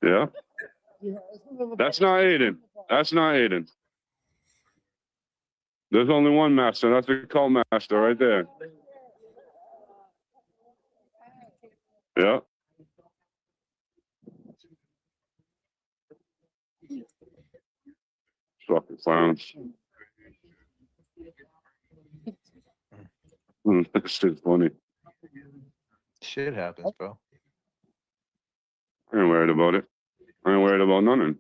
Yeah. That's not Aiden. That's not Aiden. There's only one master. That's the cult master right there. Yeah. Fucking clowns. That shit's funny. Shit happens, bro. I ain't worried about it. I ain't worried about nothing.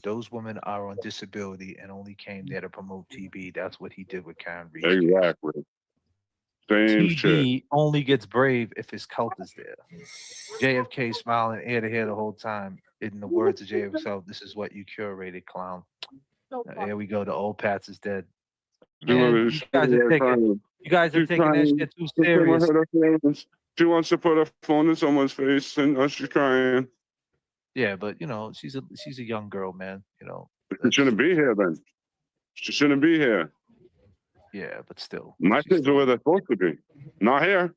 Those women are on disability and only came there to promote TB. That's what he did with Karen Reese. Exactly. Same shit. TB only gets brave if his cult is there. JFK smiling ear to ear the whole time. In the words of JFK himself, this is what you curated, clown. Here we go. The old Pats is dead. Man, you guys are taking that shit too serious. She wants to put her phone in someone's face and she's crying. Yeah, but you know, she's a young girl, man. You know. She shouldn't be here then. She shouldn't be here. Yeah, but still. My kids are where they're supposed to be. Not here.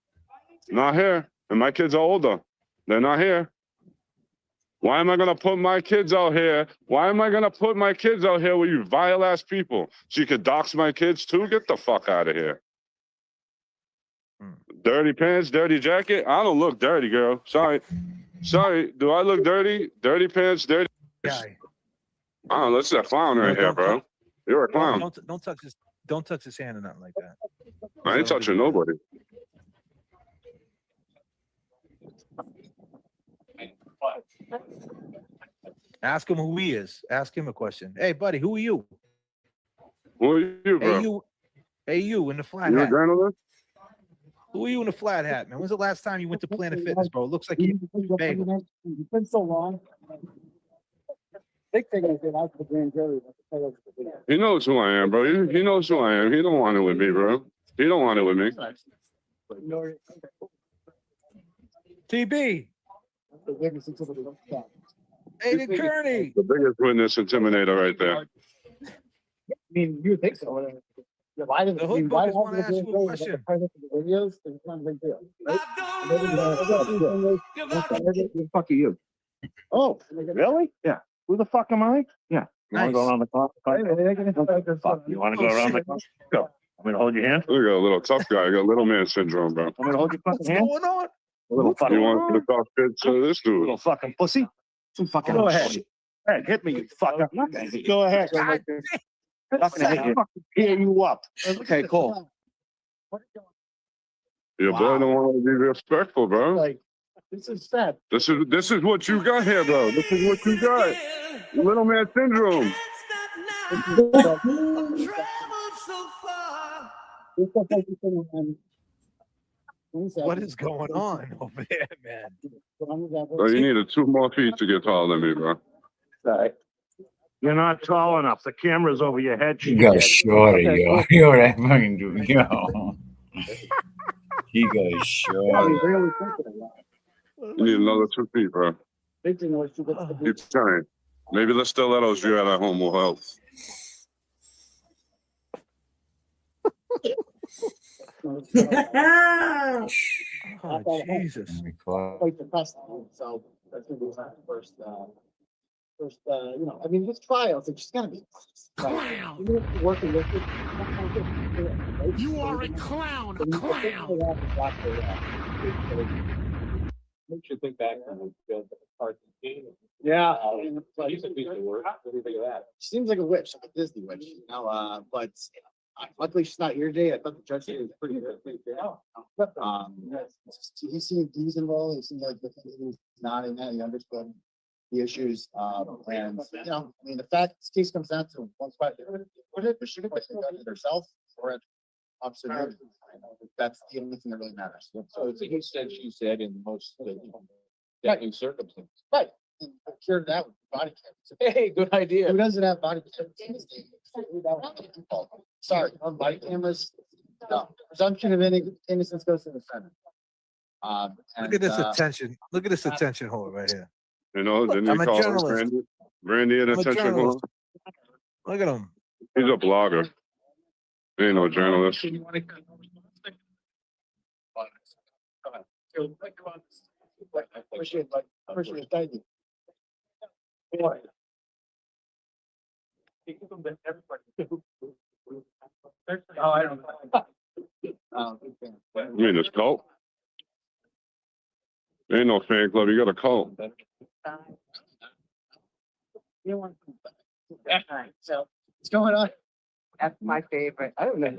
Not here. And my kids are older. They're not here. Why am I going to put my kids out here? Why am I going to put my kids out here with you vile-ass people? She could dox my kids too? Get the fuck out of here. Dirty pants, dirty jacket? I don't look dirty, girl. Sorry. Sorry. Do I look dirty? Dirty pants, dirty... Guy. Oh, that's a clown right here, bro. You're a clown. Don't touch his hand or nothing like that. I ain't touching nobody. Ask him who he is. Ask him a question. Hey, buddy, who are you? Who are you, bro? Hey, you in the flat you hat. You a journalist? Who are you in the flat hat, man? When's the last time you went to Planet Fitness, bro? It looks like you've been so long. Big thing is that I the grand jury. He knows who I am, bro. He knows who I am. He don't want it with me, bro. He don't want it with me. TB. Aiden Kearney. The biggest witness intimidator right there. I mean, you would think so. Why did the hood book want to ask you a question? Videos, it's not a big deal. Right? The fuck are you? Oh, really? Yeah. Who the fuck am I? Yeah. You want to go around the clock? Fuck. You want to go around the clock? Go. I'm going to hold your hand. Look at a little tough guy. I got little man syndrome, bro. I'm going to hold your fucking hand. What's going on? Little fucking. You want to talk shit to this dude? Little fucking pussy. Some fucking. Go ahead. Hey, hit me, you fucker. Go ahead. Not gonna hit you. Hear you up. Okay, cool. Your boy don't want to be respectful, bro. Like, this is sad. This is what you got here, bro. This is what you got. Little man syndrome. What is going on over there, man? Well, you needed 2 more feet to get taller than me, bro. Sorry. You're not tall enough. The camera's over your head. You got shorter, yo. You're that fucking dude, yo. He got shorter. You need another 2 feet, bro. Keep trying. Maybe the stilettos you had at home will help. Oh, Jesus. Quite depressed. So that's going to be my first, I mean, this trials, it's just going to be clown. Working with it. You are a clown, a clown. Makes you think back on the parts of the game. Yeah. She's a piece of work. What do you think of that? She seems like a witch, like a Disney witch, but luckily she's not here today. I thought the judge was pretty good. He's involved. It seems like the thing he's not in that. He understood the issues. And I mean, the fact this case comes down to one spot, she should have done it herself or at Officer. That's the only thing that really matters. So it's a he said, she said in most deadly circumstances. Right. And cure that with body cam. Hey, good idea. Who doesn't have body cameras? Sorry, on body cameras. No. Presumption of innocence goes to the Senate. Look at this attention. Look at this attention whole right here. You know, didn't I'm he a call journalist. Brandy an attention whore? Look at him. He's a blogger. He ain't no journalist. Appreciate it. Thank you. Oh, I don't know. You mean this cult? Ain't no fan club. You got a cult. So what's going on? That's my favorite. I don't know.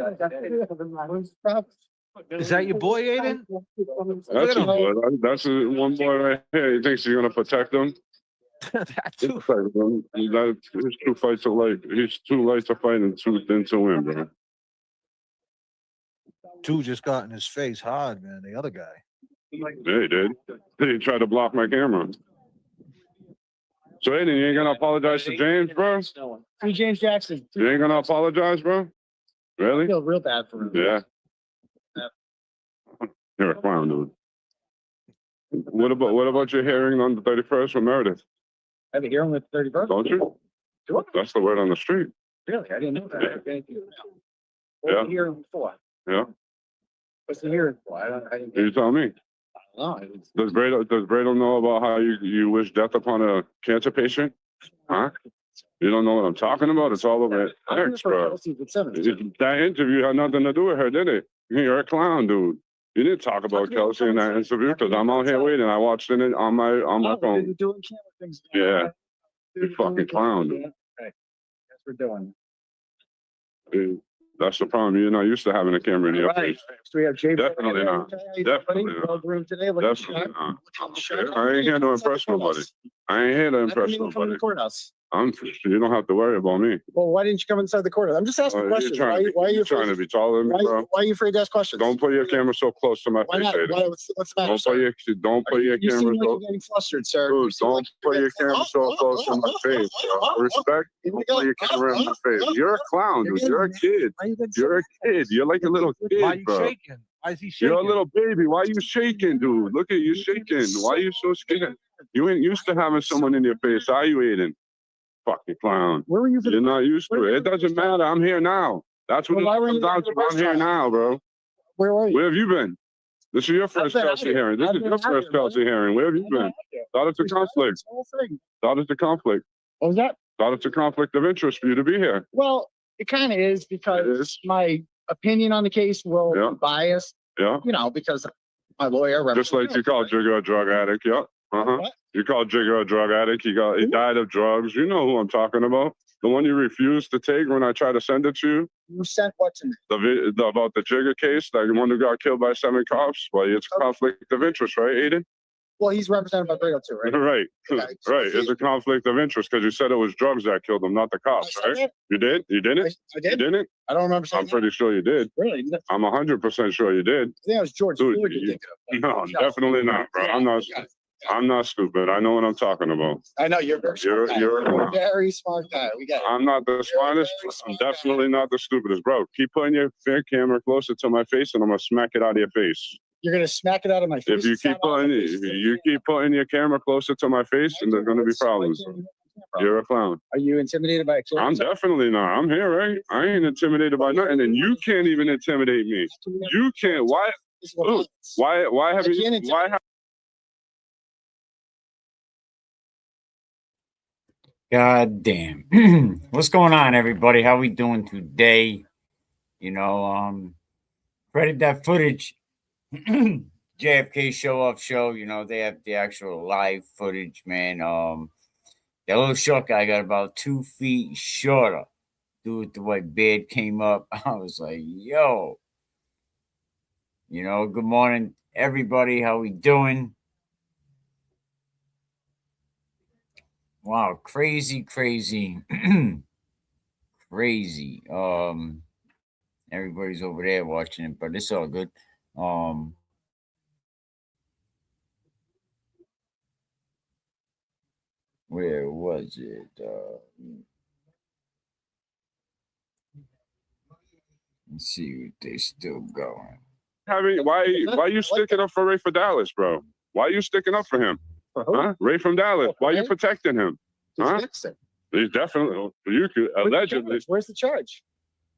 Is that your boy, Aiden? That's his boy. That's one boy right here. He thinks he's gonna protect him. That He's too. protecting him. His two fights are like he's too light to fight and too thin to win, bro. Two just got in his face hard, man. The other guy. Yeah, he did. He tried to block my camera. So Aiden, you ain't gonna apologize to James, bro? Free James Jackson. You ain't gonna apologize, bro? I Really? feel real bad for him. Yeah. You're a clown, dude. What about your hearing on the 31st with Meredith? I have a hearing with 31st. Don't you? Sure. That's the word on the street. Really? I didn't know that. Yeah. What was Yeah. the hearing for? Yeah. What's the hearing for? I didn't You tell me. know. Does Brado know about how you wish death upon a cancer patient? Huh? You don't know what I'm talking about? It's all over X, bro. That interview had nothing to do with her, did it? You're a clown, dude. You didn't talk about Kelsey in that interview because I'm out here waiting. I watched it on my phone. Doing camera things. Yeah. You fucking clown, dude. That's what we're doing. Dude, that's the problem. You're not used to having a camera in your face. So we have JBrill. Definitely not. Definitely not. Room today. Looking Definitely sharp. not. I ain't here to impress nobody. I ain't here to I didn't impress even come to nobody. the courthouse. You don't have to worry about me. Well, why didn't you come inside the courthouse? I'm just asking You're questions. trying Why to be taller than me, bro. Why are you afraid to ask questions? Don't put your camera so close to my Why face, not? Aiden. What's the matter, sir? Don't put your You seem camera like so. you're getting flustered, sir. Dude, You seem don't like you're put your getting- camera so close to my face. Respect. Here we Don't go. put your camera in my face. You're a clown, dude. You're a kid. Why you getting You're a kid. You're like a little Why are kid, you bro. shaking? Why is he shaking? You're a little baby. Why you shaking, dude? Look at you shaking. Why are you so scared? You ain't used to having someone in your face, are you, Aiden? Fucking clown. Where were you for You're the? not used to it. It doesn't matter. I'm here now. That's what Well, why were it you comes down there to. the I'm here first time? now, bro. Where were you? Where have you been? This is your first been out Kelsey here. hearing. This I've is been your out first here, brother. Kelsey hearing. Where have you been? Thought it's a conflict. This whole thing. Thought it's a conflict. What was that? Thought it's a conflict of interest for you to be here. Well, it kind of is It because is. my opinion on the case will Yeah. be biased, Yeah. because my lawyer. Just like you called Jigger a drug addict. Yeah. Uh-huh. What? You called Jigger a drug addict. He died of drugs. You know who I'm talking about. The one you refused to take when I tried to send it to you. You sent what to me? About the Jigger case, like the one who got killed by 7 cops. Well, it's a conflict of interest, right, Aiden? Well, he's represented by Brado too, right? Right. Okay, so Right. if he- It's a conflict of interest because you said it was drugs that killed him, not the I cops, said right? that? You did? You didn't? I You did. didn't? I don't remember saying I'm pretty sure you did. that. Really? I I'm 100% sure you did. think that was George Dude, Floyd you- you're thinking of. No, definitely not, bro. I'm not stupid. I know what I'm talking about. I know you're very smart. Guy. You're You're a very smart guy. We got it. I'm not the smartest. very I'm smart guy. definitely not the stupidest, bro. Keep putting your camera closer to my face, and I'm gonna smack it out of your face. You're gonna smack it out of my face. If you keep putting your camera closer to my face, then there's gonna be problems. You're a clown. Are you intimidated by a kid? I'm definitely not. I'm here, right? I ain't intimidated by nothing, and you can't even intimidate me. You can't. Why? Why have I you? can't intimidate- Why have? God damn. What's going on, everybody? How we doing today? Credit that footage. JFK show off show, they have the actual live footage, man. That little short guy got about 2 feet shorter. Dude, the way beard came up, I was like, yo. Good morning, everybody. How we doing? Wow, crazy. Crazy. Everybody's over there watching it, but it's all good. Where was it? Let's see if they still going. Why you sticking up for Ray for Dallas, bro? Why you sticking up for him? Huh? Ray from Dallas. Why you protecting him? Huh? He's definitely. You could allegedly Where's the charge?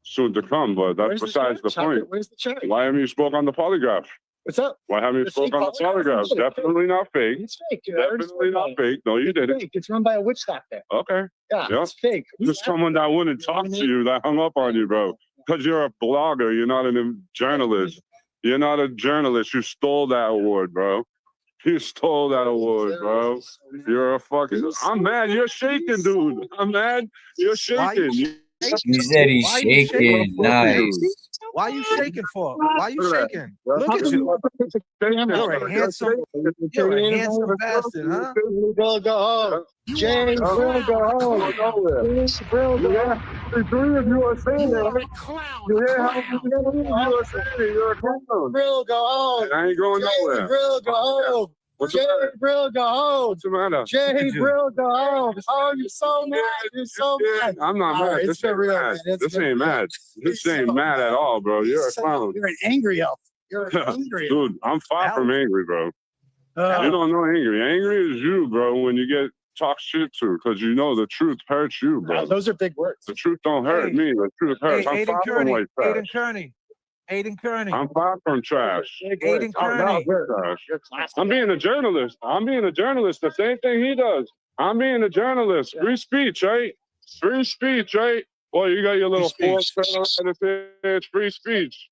soon to come, but that's besides the point. Where's the charge? Why haven't you spoke on the polygraph? What's up? Why haven't you It's spoke fake on the color. telegraph? It's fake. Definitely not fake. It's fake. Dude. I already Definitely spoke not about it. fake. No, you It's didn't. fake. It's run by a witch doctor. Okay. Yeah, Yeah. it's fake. Just someone that wouldn't talk to you that hung up on you, bro. Because you're a blogger. You're not a journalist. You're not a journalist. You stole that award, bro. You stole that award, bro. You're a fucking. I'm mad. You're shaking, dude. I'm mad. You're Why you shaking. He said he's Why you shaking. Nice. Why you shaking for? Why you shaking? Look at you. You're a handsome bastard, huh? Brill, go home. JBrill, go home. JBrill, go home. Three of you are saying You that. are Right? a clown, You a hear how clown. many of you are saying it? You're a clown. JBrill, go home. I ain't going nowhere. JBrill, go home. What's the matter? JBrill, go home. What's the matter? JBrill, go home. Oh, you're so mad. You're so mad. I'm not All mad. right, This it's for ain't real, mad. man. It's This for ain't real. mad. This You're ain't so mad at all, bro. You're a clown. You're an angry elf. You're an angry elf. Dude, I'm far from angry, bro. You Uh, don't know angry. Angry is you, bro, when you get talked shit to, because you know the truth hurts you, bro. those are big words. The truth don't hurt Hey. me. The truth Hey, hurts. I'm Aiden far from Kearney. white trash. Aiden Kearney. I'm far from trash. Aiden I'm not Kearney. trash. I'm being a journalist. I'm being a journalist. The same thing he does. I'm being a journalist. Free speech, right? Free speech, right? Well, you got your little force it's free speech.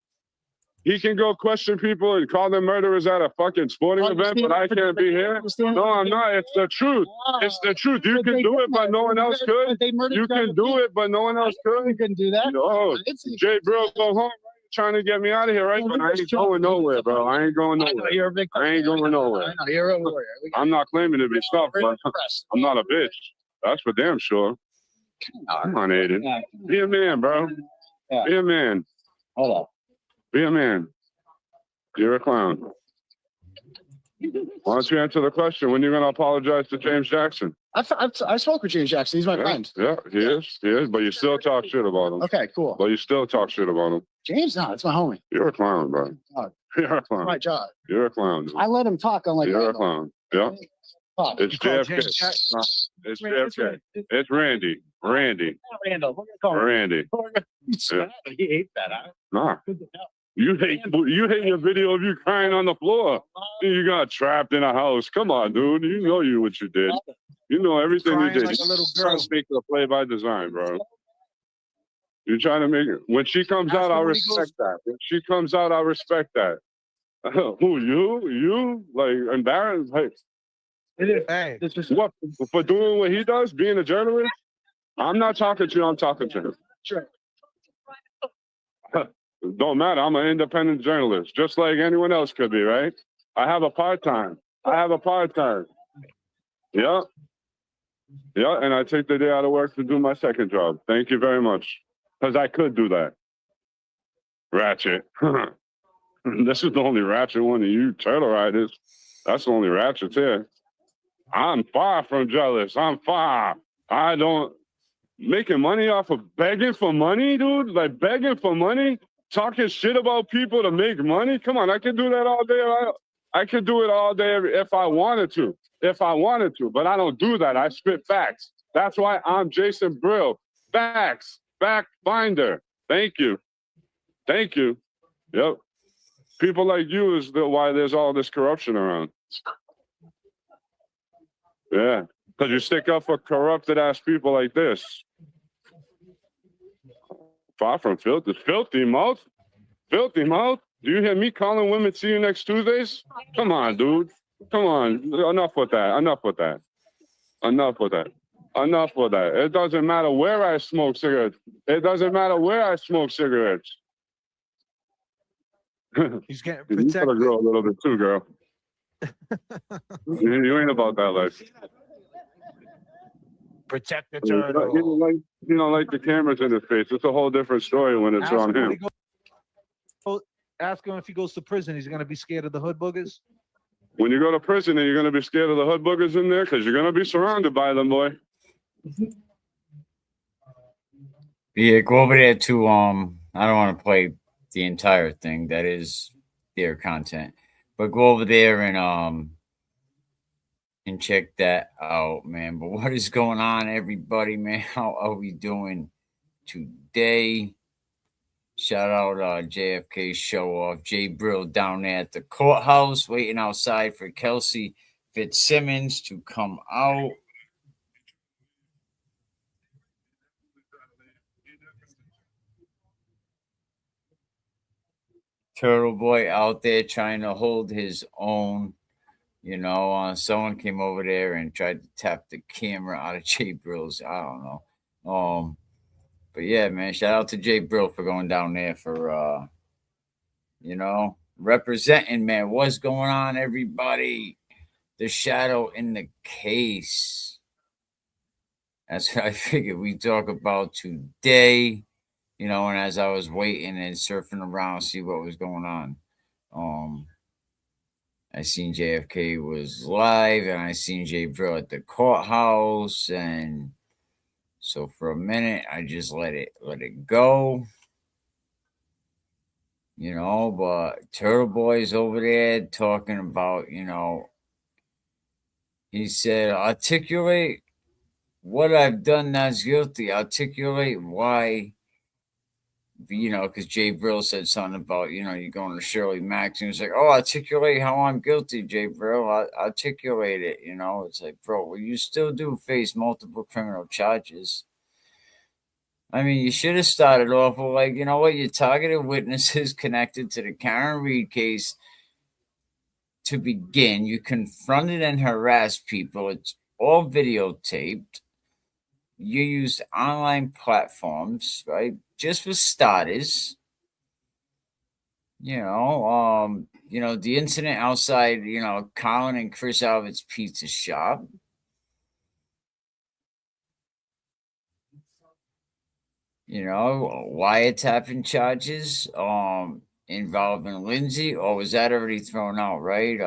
He can go question people and call them murderers at a fucking sporting event, but I can't be here. No, I'm not. It's the truth. It's the truth. You can do it, but no one else could. You can do it, but no one else could. You couldn't do that. No. JBrill, go home. Trying to get me out of here, right? But I ain't going nowhere, bro. I ain't going I know nowhere. you're a big. I ain't going nowhere. I know you're a warrior. I'm not claiming to be tough, but I'm not a bitch. That's for damn sure. Come on, Aiden. Be a man, bro. Be a man. Hold on. Be a man. You're a clown. Why don't you answer the question? When are you going to apologize to James Jackson? I spoke with James Jackson. He's my friend. Yeah, he is. He is. But you still talk shit about him. Okay, cool. But you still talk shit about him. James, no, it's my homie. You're a clown, bro. Oh. You're a It's my clown. job. You're a clown. Dude. I let him talk on like. You're a clown. Yeah. Talk. It's call JFK. James Jackson. It's JFK. It's Randy. Randy. Randall. We're gonna call him. Randy. He hates that. Huh? Nah. You hate your video of you crying on the floor. You got trapped in a house. Come on, dude. You know what you did. You know everything you Crying did. like a little You're trying girl. to make it a play by design, bro. You're trying to make it. When she comes Ask out, him I'll when he goes- respect that. When she comes out, I'll respect that. Who, you? Like, embarrassed? Like, Hey, what? For doing what he does, being a journalist? I'm not talking to you. I'm talking to him. Sure. Don't matter. I'm an independent journalist, just like anyone else could be, right? I have a part-time. Yeah. Yeah, and I take the day out of work to do my second job. Thank you very much. Because I could do that. Ratchet. This is the only ratchet one of you turtle riders. That's the only ratchet here. I'm far from jealous. I'm far. I don't... Making money off of begging for money, dude? Like begging for money? Talking shit about people to make money? Come on, I can do that all day. I could do it all day if I wanted to. But I don't do that. I spit facts. That's why I'm JBrill. Facts. Fact finder. Thank you. Yep. People like you is why there's all this corruption around. Yeah. Because you stick up for corrupted ass people like this. Far from filthy. Filthy mouth. Do you hear me calling women see you next Tuesdays? Come on, dude. Come on. Enough with that. It doesn't matter where I smoke cigarettes. he's getting You gotta protected. grow a little bit too, girl. You ain't about that life. Protect the He turtle. don't like the cameras in his face. It's a whole different story when it's on him. Ask him if he goes to prison, he's gonna be scared of the hood boogers. When you go to prison, and you're gonna be scared of the hood boogers in there because you're gonna be surrounded by them, boy. Yeah, go over there to I don't want to play the entire thing. That is their content. But go over there and check that out, man. But what is going on, everybody, man? How are we doing today? Shout out JFK show off. JBrill down there at the courthouse, waiting outside for Kelsey Fitzsimmons to come out. Turtleboy out there trying to hold his own. You know, someone came over there and tried to tap the camera out of JBrill's. I don't know. But yeah, man, shout out to JBrill for going down there for representing, man. What's going on, everybody? The shadow in the case. That's what I figured we talk about today. You know, and as I was waiting and surfing around, see what was going on. I seen JFK was live, and I seen JBrill at the courthouse, and so for a minute, I just let it go. You know, but Turtleboy's over there talking about, he said, articulate what I've done that's guilty. Articulate why, because JBrill said something about, you're going to Shirley Max. And he was like, oh, articulate how I'm guilty, JBrill. Articulate it. It's like, bro, well, you still do face multiple criminal charges. I mean, you should have started off with, like, you know what? You targeted witnesses connected to the Karen Reed case to begin. You confronted and harassed people. It's all videotaped. You used online platforms, right? Just for starters. The incident outside, Colin and Chris Albert's pizza shop. Wiretapping charges involving Lindsay, or was that already thrown out, right?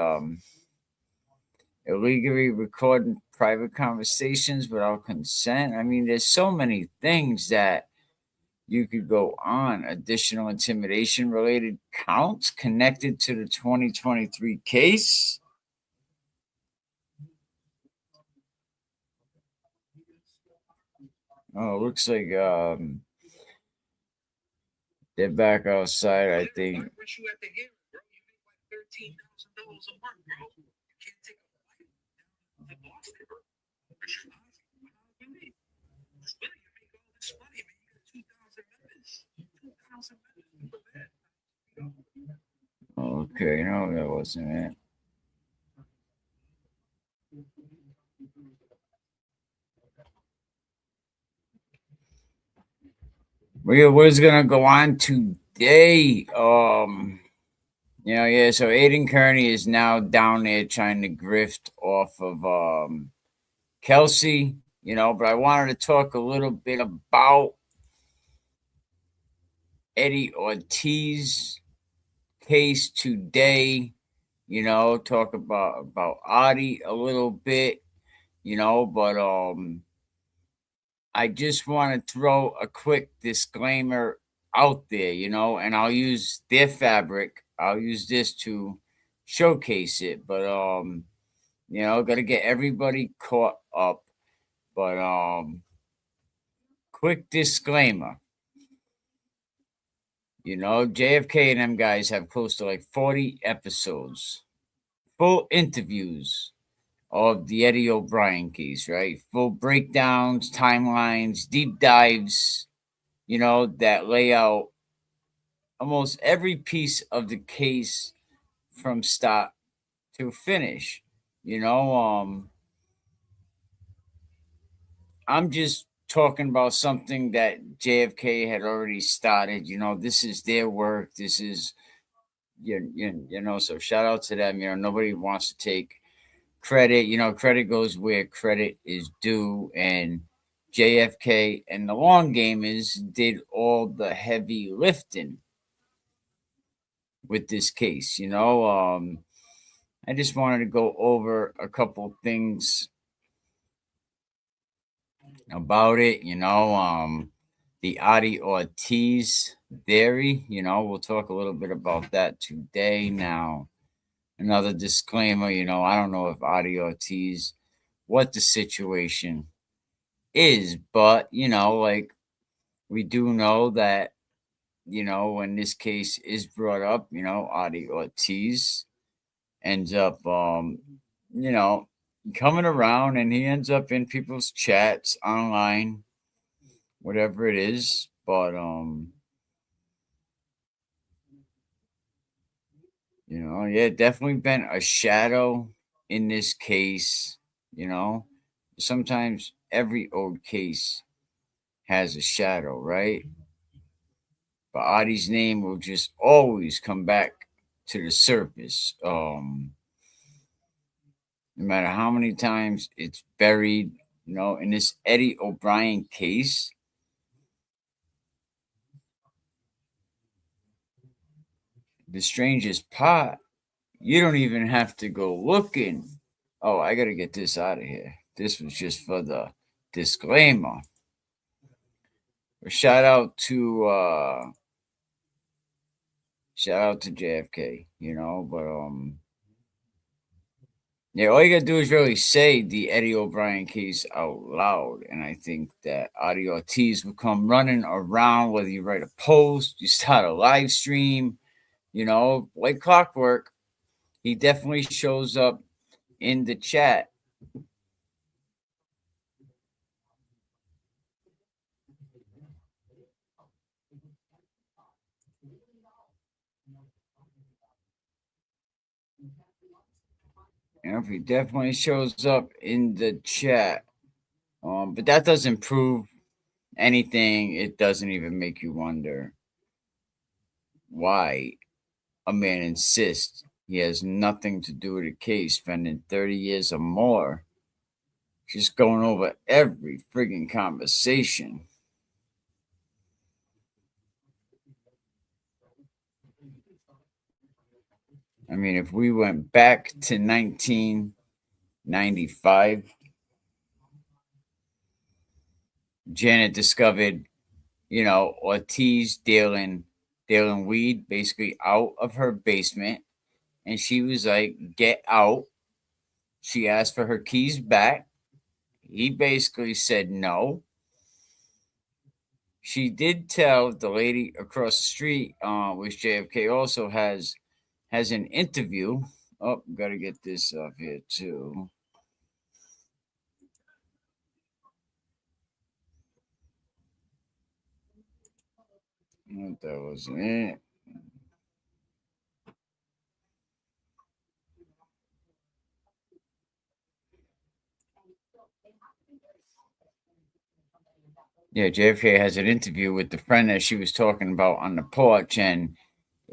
Illegally recording private conversations without consent. I mean, there's so many things that you could go on. Additional intimidation related counts connected to the 2023 case. Oh, it looks like they're back outside, I think. Okay, no, that wasn't it. What's gonna go on today? So Aiden Kearney is now down there trying to grift off of Kelsey, but I wanted to talk a little bit about Eddie Ortiz case today, talk about Adi a little bit, but I just want to throw a quick disclaimer out there, and I'll use their fabric. I'll use this to showcase it, but got to get everybody caught up. But quick disclaimer. JFK and them guys have close to like 40 episodes, full interviews of the Eddie O'Brien case, right? Full breakdowns, timelines, deep dives, that lay out almost every piece of the case from start to finish. I'm just talking about something that JFK had already started. This is their work. This is, so shout out to them. Nobody wants to take credit. Credit goes where credit is due. And JFK and the long gamers did all the heavy lifting with this case. I just wanted to go over a couple things about it. The Adi Ortiz theory. We'll talk a little bit about that today. Now, another disclaimer, I don't know if Adi Ortiz, what the situation is, but, we do know that, you know, when this case is brought up, you know, Adi Ortiz ends up, you know, coming around, and he ends up in people's chats online, whatever it is. But, you know, yeah, definitely been a shadow in this case, you know. Sometimes every old case has a shadow, right? But Adi's name will just always come back to the surface. No matter how many times it's buried, you know, in this Eddie O'Brien case, the strangest part, you don't even have to go looking. Oh, I gotta get this out of here. This was just for the disclaimer. Shout out to JFK, you know, but yeah, all you gotta do is really say the Eddie O'Brien case out loud, and I think that Adi Ortiz will come running around. Whether you write a post, you start a live stream, you know, like clockwork, he definitely shows up in the chat. You know, he definitely shows up in the chat. But that doesn't prove anything. It doesn't even make you wonder why a man insists he has nothing to do with a case, spending 30 years or more just going over every friggin' conversation. I mean, if we went back to 1995, Janet discovered, you know, Ortiz dealing weed basically out of her basement, and she was like, "Get out." She asked for her keys back. He basically said no. She did tell the lady across the street, which JFK also has an interview. Oh, gotta get this up here too. That was it. Yeah, JFK has an interview with the friend that she was talking about on the porch, and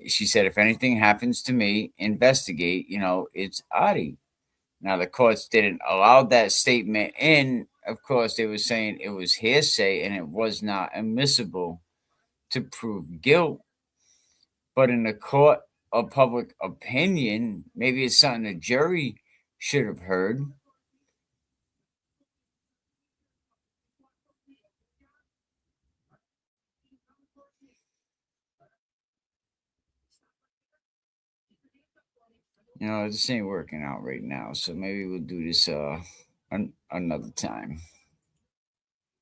she said, "If anything happens to me, investigate. You know, it's Adi." Now the courts didn't allow that statement in. Of course, they were saying it was hearsay and it was not admissible to prove guilt. But in the court of public opinion, maybe it's something the jury should have heard. You know, this ain't working out right now, so maybe we'll do this another time.